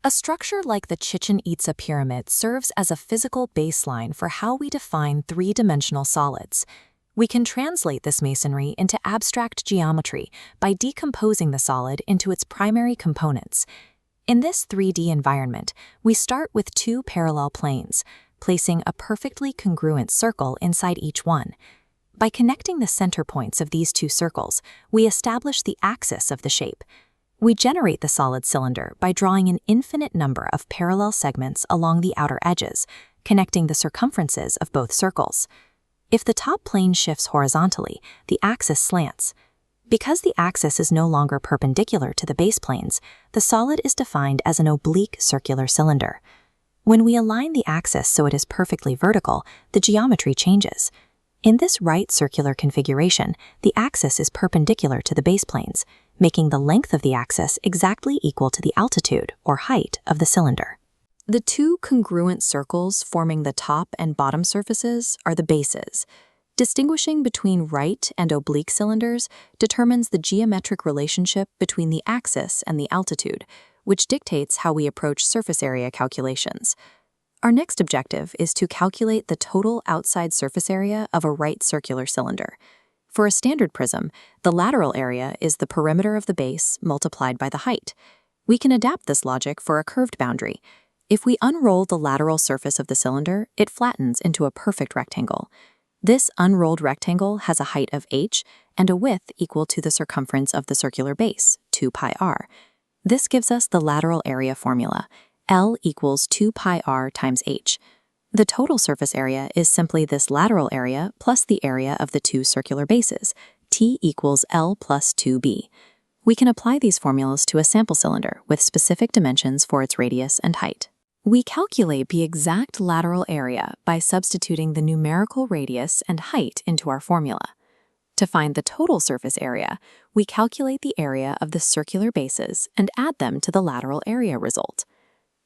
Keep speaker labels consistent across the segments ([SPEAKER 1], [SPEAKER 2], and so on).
[SPEAKER 1] A structure like the Chichen Itza pyramid serves as a physical baseline for how we define three-dimensional solids. We can translate this masonry into abstract geometry by decomposing the solid into its primary components. In this 3D environment, we start with two parallel planes, placing a perfectly congruent circle inside each one. By connecting the center points of these two circles, we establish the axis of the shape. We generate the solid cylinder by drawing an infinite number of parallel segments along the outer edges, connecting the circumferences of both circles. If the top plane shifts horizontally, the axis slants. Because the axis is no longer perpendicular to the base planes, the solid is defined as an oblique circular cylinder. When we align the axis so it is perfectly vertical, the geometry changes. In this right circular configuration, the axis is perpendicular to the base planes, making the length of the axis exactly equal to the altitude or height of the cylinder. The two congruent circles forming the top and bottom surfaces are the bases. Distinguishing between right and oblique cylinders determines the geometric relationship between the axis and the altitude, which dictates how we approach surface area calculations. Our next objective is to calculate the total outside surface area of a right circular cylinder. For a standard prism, the lateral area is the perimeter of the base multiplied by the height. We can adapt this logic for a curved boundary. If we unroll the lateral surface of the cylinder, it flattens into a perfect rectangle. This unrolled rectangle has a height of h and a width equal to the circumference of the circular base, 2 pi r. This gives us the lateral area formula. L equals 2 pi r times h. The total surface area is simply this lateral area plus the area of the two circular bases, T equals L plus 2b. We can apply these formulas to a sample cylinder with specific dimensions for its radius and height. We calculate the exact lateral area by substituting the numerical radius and height into our formula. To find the total surface area, we calculate the area of the circular bases and add them to the lateral area result.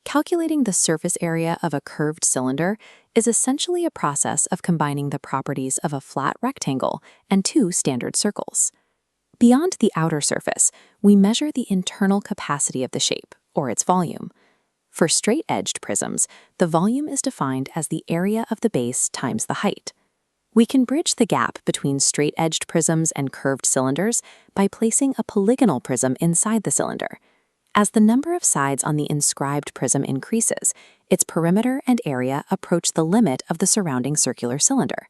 [SPEAKER 1] Calculating the surface area of a curved cylinder is essentially a process of combining the properties of a flat rectangle and two standard circles. Beyond the outer surface, we measure the internal capacity of the shape, or its volume. For straight-edged prisms, the volume is defined as the area of the base times the height. We can bridge the gap between straight-edged prisms and curved cylinders by placing a polygonal prism inside the cylinder. As the number of sides on the inscribed prism increases, its perimeter and area approach the limit of the surrounding circular cylinder.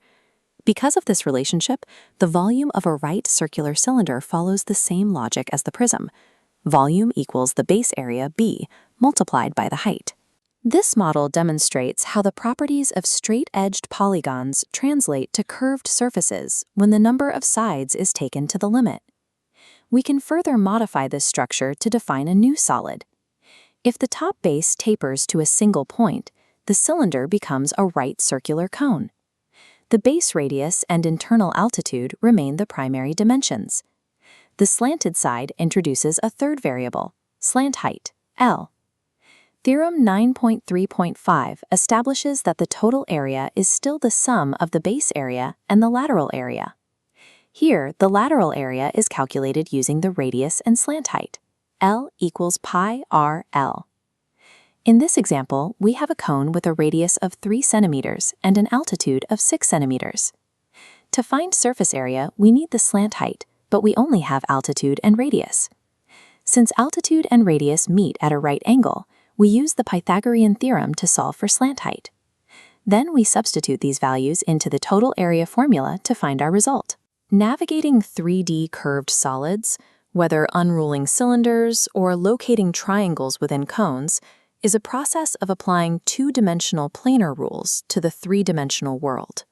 [SPEAKER 1] Because of this relationship, the volume of a right circular cylinder follows the same logic as the prism. Volume equals the base area B multiplied by the height. This model demonstrates how the properties of straight-edged polygons translate to curved surfaces when the number of sides is taken to the limit. We can further modify this structure to define a new solid. If the top base tapers to a single point, the cylinder becomes a right circular cone. The base radius and internal altitude remain the primary dimensions. The slanted side introduces a third variable, slant height, L. Theorem 9.3.5 establishes that the total area is still the sum of the base area and the lateral area. Here, the lateral area is calculated using the radius and slant height. L equals pi r L. In this example, we have a cone with a radius of 3 centimeters and an altitude of 6 centimeters. To find surface area, we need the slant height, but we only have altitude and radius. Since altitude and radius meet at a right angle, we use the Pythagorean theorem to solve for slant height. Then we substitute these values into the total area formula to find our result. Navigating 3D curved solids, whether unrolling cylinders or locating triangles within cones, is a process of applying two-dimensional planar rules to the three-dimensional world.